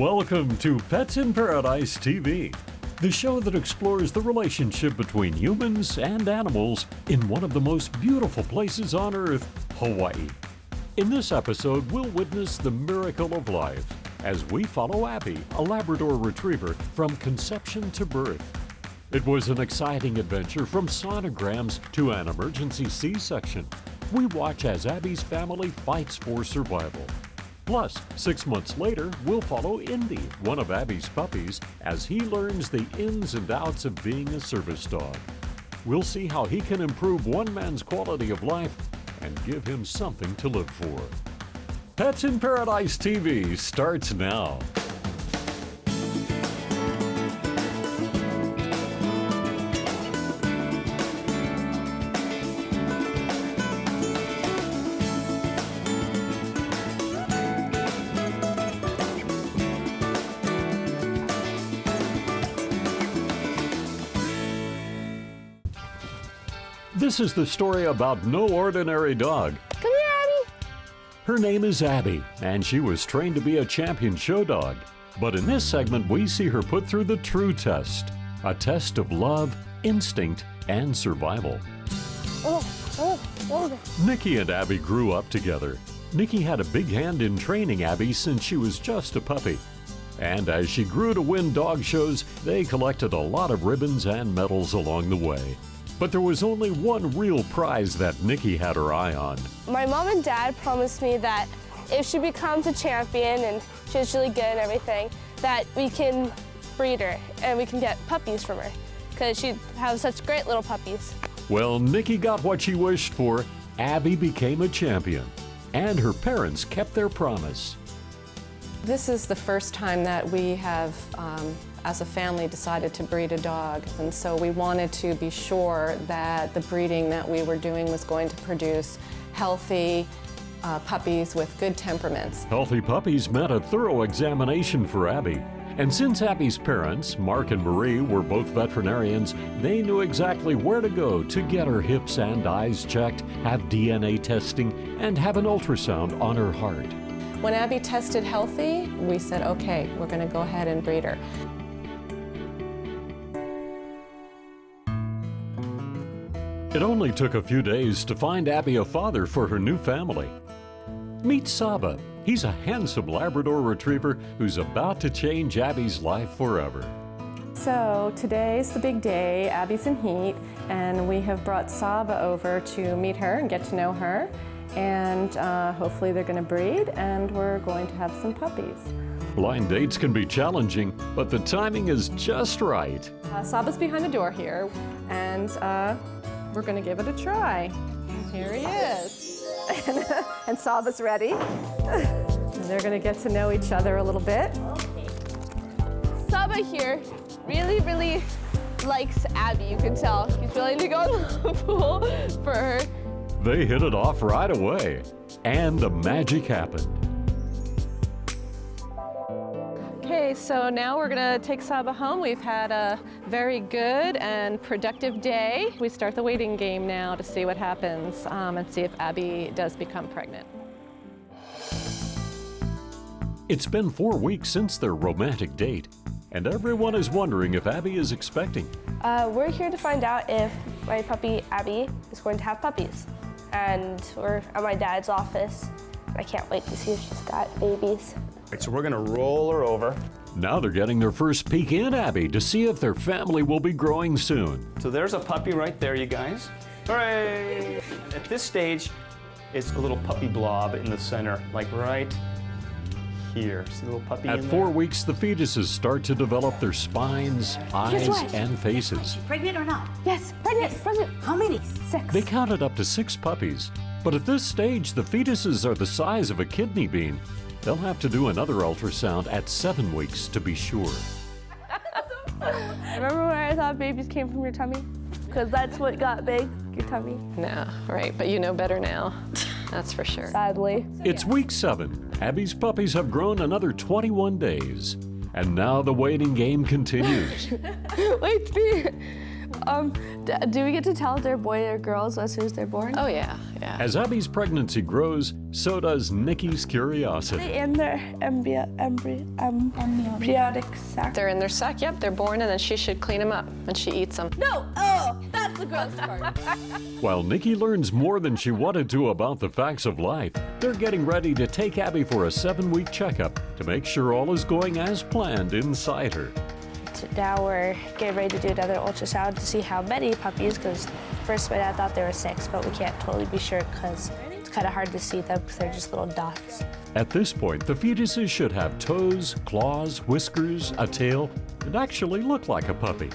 Welcome to Pets in Paradise TV, the show that explores the relationship between humans and animals in one of the most beautiful places on Earth, Hawaii. In this episode, we'll witness the miracle of life as we follow Abby, a Labrador Retriever, from conception to birth. It was an exciting adventure from sonograms to an emergency C-section. We watch as Abby's family fights for survival. Plus, 6 months later, we'll follow Indy, one of Abby's puppies, as he learns the ins and outs of being a service dog. We'll see how he can improve one man's quality of life and give him something to live for. Pets in Paradise TV starts now. This is the story about no ordinary dog. Come here, Abby. Her name is Abby, and she was trained to be a champion show dog. But in this segment, we see her put through the true test, a test of love, instinct, and survival. Nikki and Abby grew up together. Nikki had a big hand in training Abby since she was just a puppy. And as she grew to win dog shows, they collected a lot of ribbons and medals along the way. But there was only one real prize that Nikki had her eye on. My mom and dad promised me that if she becomes a champion and she's really good and everything, that we can breed her and we can get puppies from her because she'd have such great little puppies. Well, Nikki got what she wished for. Abby became a champion, and her parents kept their promise. This is the first time that we have, as a family, decided to breed a dog. And so we wanted to be sure that the breeding that we were doing was going to produce healthy puppies with good temperaments. Healthy puppies meant a thorough examination for Abby. And since Abby's parents, Mark and Marie, were both veterinarians, they knew exactly where to go to get her hips and eyes checked, have DNA testing, and have an ultrasound on her heart. When Abby tested healthy, we said, okay, we're going to go ahead and breed her. It only took a few days to find Abby a father for her new family. Meet Saba. He's a handsome Labrador Retriever who's about to change Abby's life forever. So today's the big day. Abby's in heat, and we have brought Saba over to meet her and get to know her. And hopefully they're going to breed, and we're going to have some puppies. Blind dates can be challenging, but the timing is just right. Saba's behind the door here, and we're going to give it a try. Here he is. And Saba's ready. And they're going to get to know each other a little bit. Saba here really likes Abby, you can tell. He's willing to go in the pool for her. They hit it off right away, and the magic happened. Okay, so now we're gonna take Saba home. We've had a very good and productive day. We start the waiting game now to see what happens and see if Abby does become pregnant. It's been 4 weeks since their romantic date, and everyone is wondering if Abby is expecting. We're here to find out if my puppy Abby is going to have puppies. And we're at my dad's office. I can't wait to see if she's got babies. Right, so we're gonna roll her over. Now they're getting their first peek in Abby to see if their family will be growing soon. So there's a puppy right there, you guys. Hooray! At this stage, it's a little puppy blob in the center, like right here. See the little puppy At in 4 there? weeks, the fetuses start to develop their spines, eyes, what? and faces. Pregnant or not? Yes, pregnant. How many? 6. They counted up to 6 puppies, but at this stage, the fetuses are the size of a kidney bean. They'll have to do another ultrasound at 7 weeks to be sure. Remember when I thought babies came from your tummy? Because that's what got big, your tummy. No, right, but you know better now. That's for sure. Sadly. It's week 7. Abby's puppies have grown another 21 days. And now the waiting game continues. Wait, do we get to tell if they're boy or girls as soon as they're born? Oh yeah, Yeah. As Abby's pregnancy grows, so does Nikki's curiosity. In their embryonic sac. They're in their sac, yep, they're born, and then she should clean them up, and she eats them. No! Oh, that's the gross part. While Nikki learns more than she wanted to about the facts of life, they're getting ready to take Abby for a 7-week checkup to make sure all is going as planned inside her. Now we're getting ready to do another ultrasound to see how many puppies, because first my dad thought there were 6, but we can't totally be sure because it's kind of hard to see them because they're just little dots. At this point, the fetuses should have toes, claws, whiskers, a tail, and actually look like a puppy.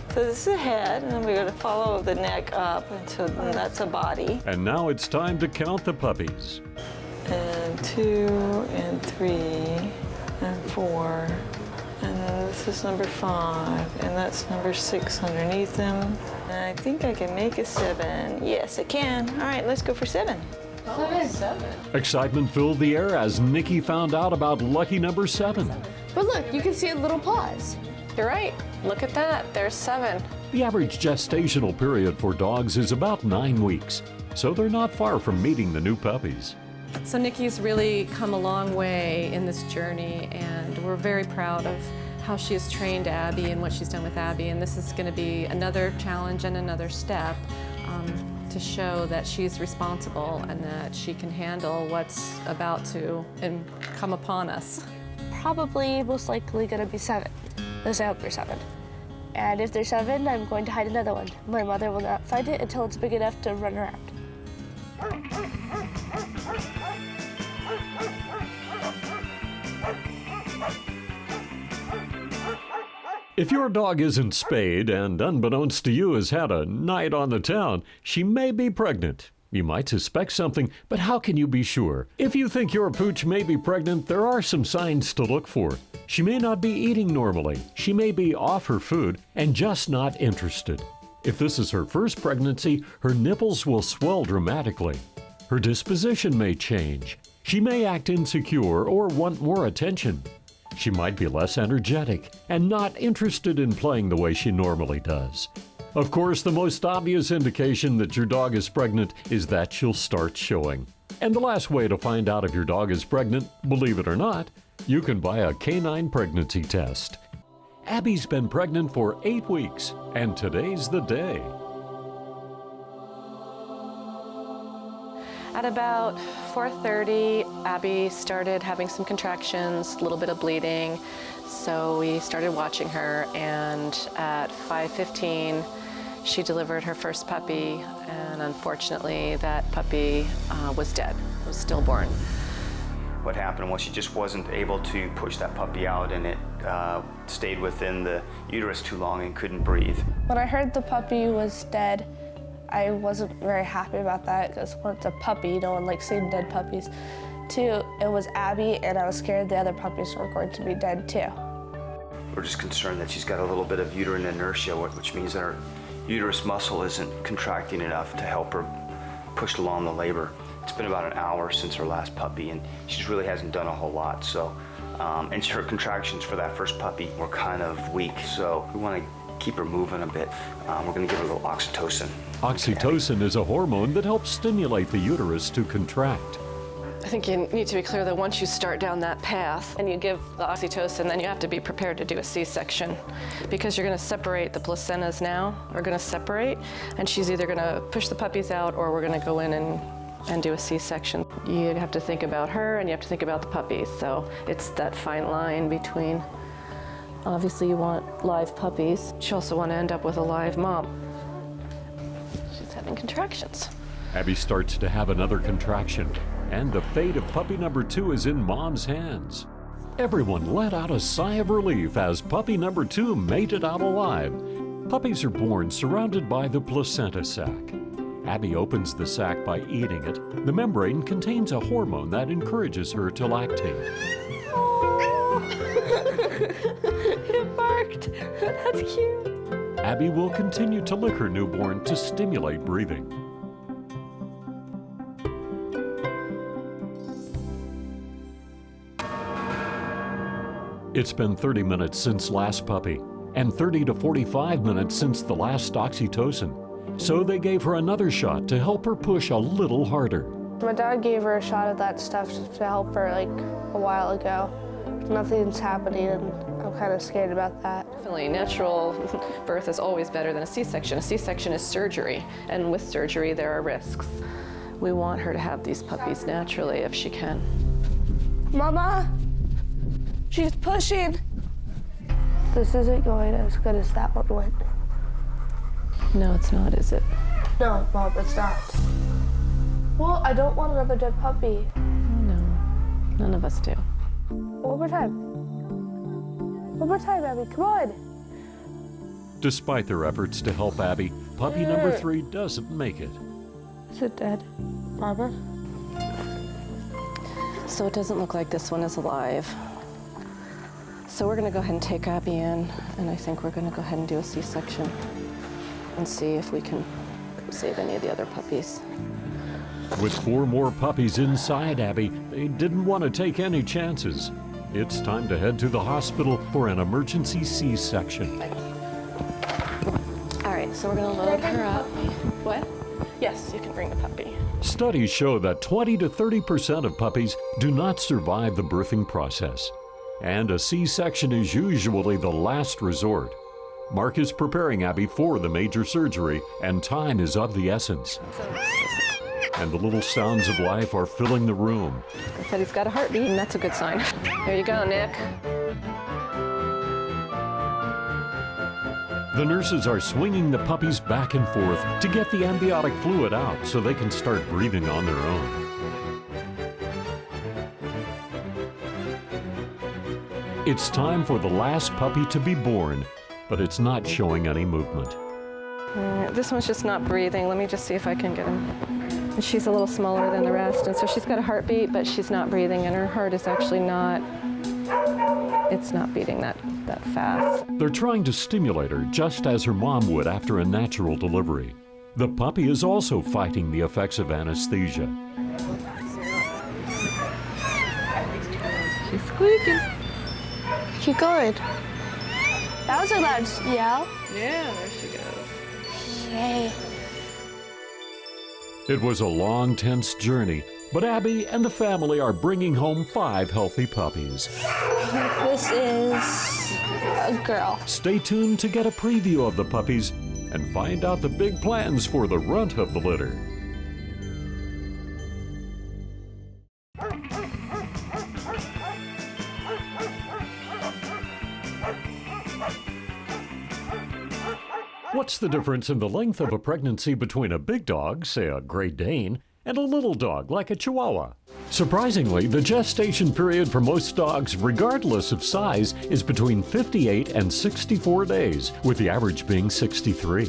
So this is the head, and then we're going to follow the neck up, and so then that's a body. And now it's time to count the puppies. And 2, and 3, and 4. And then this is number 5, and that's number 6 underneath them. And I think I can make a 7. Yes, I can. All right, let's go for 7. 7. Excitement filled the air as Nikki found out about lucky number 7. But look, you can see little paws. You're right. Look at that. There's 7. The average gestational period for dogs is about 9 weeks, so they're not far from meeting the new puppies. So Nikki's really come a long way in this journey, and we're very proud of how she has trained Abby and what she's done with Abby. And this is going to be another challenge and another step to show that she's responsible and that she can handle what's about to come upon us. Probably, most likely gonna be 7. Let's hope they're 7. And if they're 7, I'm going to hide another one. My mother will not find it until it's big enough to run around. If your dog isn't spayed and unbeknownst to you has had a night on the town, she may be pregnant. You might suspect something, but how can you be sure? If you think your pooch may be pregnant, there are some signs to look for. She may not be eating normally. She may be off her food and just not interested. If this is her first pregnancy, her nipples will swell dramatically. Her disposition may change. She may act insecure or want more attention. She might be less energetic and not interested in playing the way she normally does. Of course, the most obvious indication that your dog is pregnant is that she'll start showing. And the last way to find out if your dog is pregnant, believe it or not, you can buy a canine pregnancy test. Abby's been pregnant for 8 weeks, and today's the day. At about 4:30, Abby started having some contractions, a little bit of bleeding, so we started watching her, and at 5:15, she delivered her first puppy, and unfortunately, that puppy was dead, was stillborn. What happened was she just wasn't able to push that puppy out, and it stayed within the uterus too long and couldn't breathe. When I heard the puppy was dead, I wasn't very happy about that because one, it's a puppy, no one likes seeing dead puppies. 2, it was Abby, and I was scared the other puppies were going to be dead too. We're just concerned that she's got a little bit of uterine inertia, which means that her uterus muscle isn't contracting enough to help her push along the labor. It's been about an hour since her last puppy, and she just really hasn't done a whole lot. So, and her contractions for that first puppy were kind of weak, so we want to keep her moving a bit. We're going to give her a little oxytocin. Oxytocin is a hormone that helps stimulate the uterus to contract. I think you need to be clear that once you start down that path and you give the oxytocin, then you have to be prepared to do a C-section because you're going to separate the placentas now. We're going to separate, and she's either going to push the puppies out or we're going to go in and do a C-section. You have to think about her and you have to think about the puppies. So it's that fine line between, obviously you want live puppies. You also want to end up with a live mom. She's having contractions. Abby starts to have another contraction, and the fate of puppy number 2 is in Mom's hands. Everyone let out a sigh of relief as puppy number 2 made it out alive. Puppies are born surrounded by the placenta sac. Abby opens the sac by eating it. The membrane contains a hormone that encourages her to lactate. Oh, it barked. That's cute. Abby will continue to lick her newborn to stimulate breathing. It's been 30 minutes since last puppy, and 30 to 45 minutes since the last oxytocin. so they gave her another shot to help her push a little harder. My dad gave her a shot of that stuff to help her like a while ago. Nothing's happening and I'm kind of scared about that. Definitely, natural birth is always better than a C-section. A C-section is surgery, and with surgery there are risks. We want her to have these puppies naturally if she can. Mama, she's pushing. This isn't going as good as that one went. No, it's not, is it? No, Mom, it's not. Well, I don't want another dead puppy. No, none of us do. One more time. One more time, Abby, come on. Despite their efforts to help Abby, puppy number 3 doesn't make it. Is it dead, Barbara? So it doesn't look like this one is alive. So we're gonna go ahead and take Abby in, and I think we're gonna go ahead and do a C-section and see if we can save any of the other puppies. With 4 more puppies inside Abby, they didn't want to take any chances. It's time to head to the hospital for an emergency C-section. All right, so we're gonna load her up. What? Yes, you can bring the puppy. Studies show that 20 to 30% of puppies do not survive the birthing process, and a C-section is usually the last resort. Mark is preparing Abby for the major surgery, and time is of the essence. And the little sounds of life are filling the room. I said he's got a heartbeat, and that's a good sign. Here you go, Nick. The nurses are swinging the puppies back and forth to get the amniotic fluid out so they can start breathing on their own. It's time for the last puppy to be born, but it's not showing any movement. This one's just not breathing. Let me just see if I can get him. And she's a little smaller than the rest, and so she's got a heartbeat, but she's not breathing, and her heart is actually not, it's not beating that fast. They're trying to stimulate her just as her mom would after a natural delivery. The puppy is also fighting the effects of anesthesia. She's squeaking. Keep going. That was a loud yell. Yeah, there she goes. Yay. It was a long, tense journey, but Abby and the family are bringing home 5 healthy puppies. This is a girl. Stay tuned to get a preview of the puppies and find out the big plans for the runt of the litter. What's the difference in the length of a pregnancy between a big dog, say a Great Dane, and a little dog like a Chihuahua? Surprisingly, the gestation period for most dogs, regardless of size, is between 58 and 64 days, with the average being 63.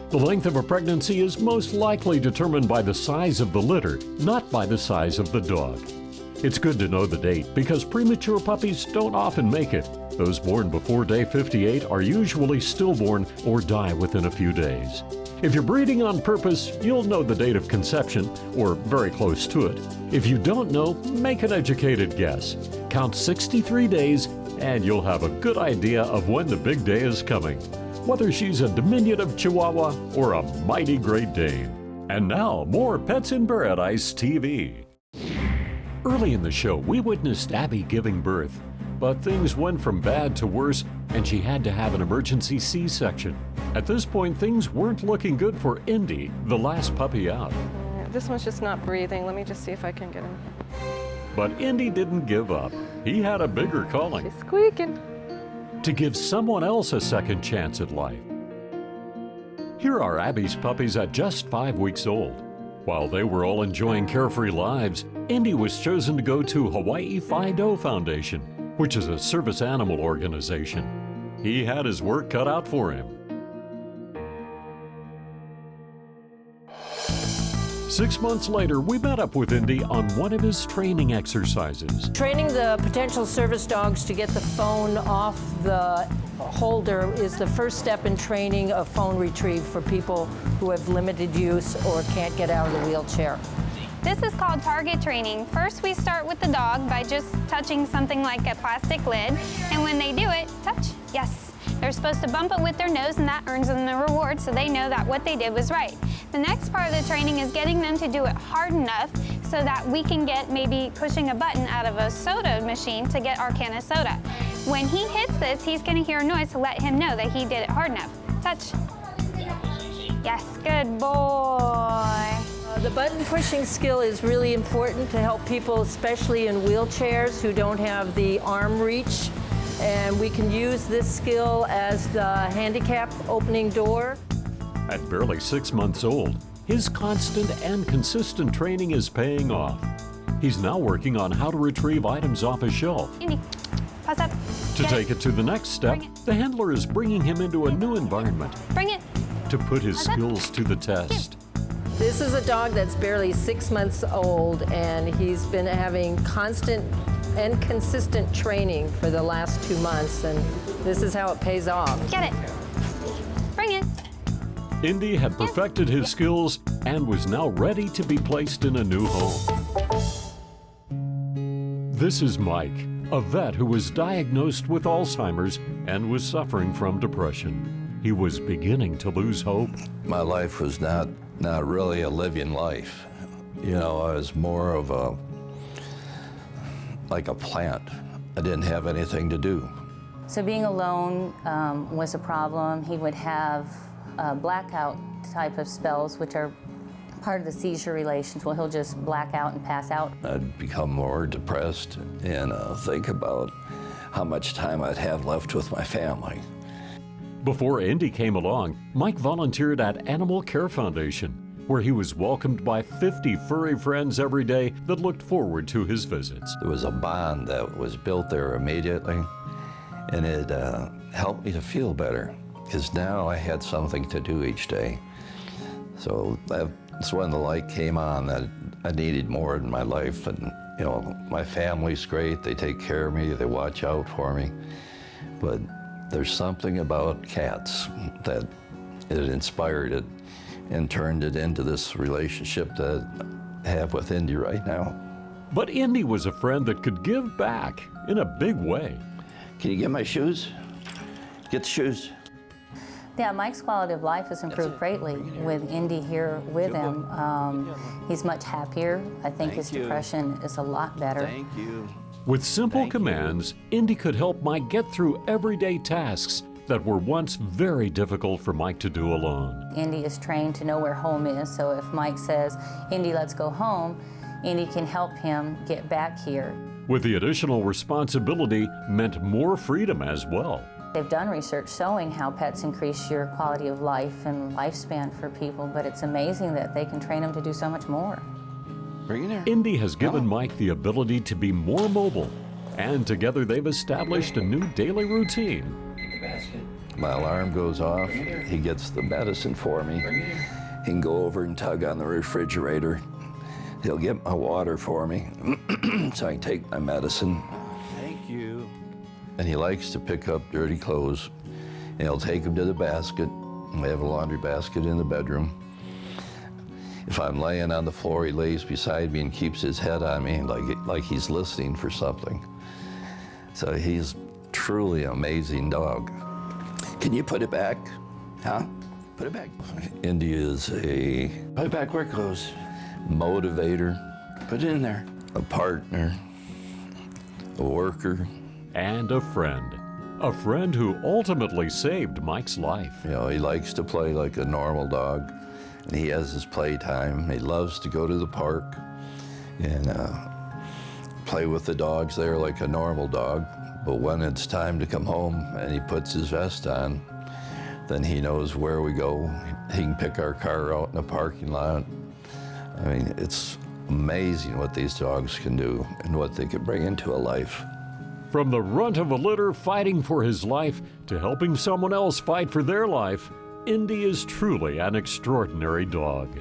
The length of a pregnancy is most likely determined by the size of the litter, not by the size of the dog. It's good to know the date because premature puppies don't often make it. Those born before day 58 are usually stillborn or die within a few days. If you're breeding on purpose, you'll know the date of conception, or very close to it. If you don't know, make an educated guess. Count 63 days, and you'll have a good idea of when the big day is coming, whether she's a diminutive Chihuahua or a mighty Great Dane. And now, more Pets in Paradise TV. Early in the show, we witnessed Abby giving birth, but things went from bad to worse, and she had to have an emergency C-section. At this point, things weren't looking good for Indy, the last puppy out. This one's just not breathing. Let me just see if I can get him. But Indy didn't give up. He had a bigger calling: She's squeaking. to give someone else a second chance at life. Here are Abby's puppies at just 5 weeks old. While they were all enjoying carefree lives, Indy was chosen to go to Hawaii Fido Foundation, which is a service animal organization. He had his work cut out for him. 6 months later, we met up with Indy on one of his training exercises. Training the potential service dogs to get the phone off the holder is the first step in training a phone retrieve for people who have limited use or can't get out of the wheelchair. This is called target training. First, we start with the dog by just touching something like a plastic lid. And when they do it, touch, yes. They're supposed to bump it with their nose, and that earns them the reward, so they know that what they did was right. The next part of the training is getting them to do it hard enough so that we can get maybe pushing a button out of a soda machine to get our can of soda. When he hits this, he's going to hear a noise to let him know that he did it hard enough. Touch. Yes, good boy. The button pushing skill is really important to help people, especially in wheelchairs, who don't have the arm reach. And we can use this skill as the handicap opening door. At barely 6 months old, his constant and consistent training is paying off. He's now working on how to retrieve items off a shelf. Indy, pass up. To Get take it to the next step, Bring it. the handler is bringing him into a new environment Bring it. to put his skills to the test. This is a dog that's barely 6 months old, and he's been having constant and consistent training for the last 2 months, and this is how it pays off. Get it. Bring it. Indy had perfected his skills and was now ready to be placed in a new home. This is Mike, a vet who was diagnosed with Alzheimer's and was suffering from depression. He was beginning to lose hope. My life was not really a living life. You know, I was more of like a plant. I didn't have anything to do. So being alone was a problem. He would have blackout type of spells, which are part of the seizure relations. Well, he'll just black out and pass out. I'd become more depressed and think about how much time I'd have left with my family. Before Indy came along, Mike volunteered at Animal Care Foundation, where he was welcomed by 50 furry friends every day that looked forward to his visits. There was a bond that was built there immediately, and it helped me to feel better, because now I had something to do each day. So that's when the light came on that I needed more in my life. And you know, my family's great, they take care of me, they watch out for me, but there's something about cats that it inspired it and turned it into this relationship that I have with Indy right now. But Indy was a friend that could give back in a big way. Can you get my shoes? Get the shoes. Yeah, Mike's quality of life has improved greatly with Indy here with him. He's much happier. I think his depression is a lot better. Thank you. With simple commands, Indy could help Mike get through everyday tasks that were once very difficult for Mike to do alone. Indy is trained to know where home is, so if Mike says, Indy, let's go home, Indy can help him get back here. With the additional responsibility meant more freedom as well. They've done research showing how pets increase your quality of life and lifespan for people, but it's amazing that they can train them to do so much more. Bring it here. Indy has given Mike the ability to be more mobile, and together they've established a new daily routine. My alarm goes off, he gets the medicine for me. He can go over and tug on the refrigerator. He'll get my water for me so I can take my medicine. Thank you. And he likes to pick up dirty clothes, and he'll take them to the basket. We have a laundry basket in the bedroom. If I'm laying on the floor, he lays beside me and keeps his head on me like he's listening for something. So he's truly an amazing dog. Can you put it back? Huh? Put it back. Indy is a... Put it back where it goes. Motivator. Put it in there. A partner. A worker. And a friend. A friend who ultimately saved Mike's life. You know, he likes to play like a normal dog, and he has his playtime. He loves to go to the park and play with the dogs there like a normal dog. But when it's time to come home and he puts his vest on, then he knows where we go. He can pick our car out in the parking lot. I mean, it's amazing what these dogs can do and what they can bring into a life. From the runt of a litter fighting for his life to helping someone else fight for their life, Indy is truly an extraordinary dog.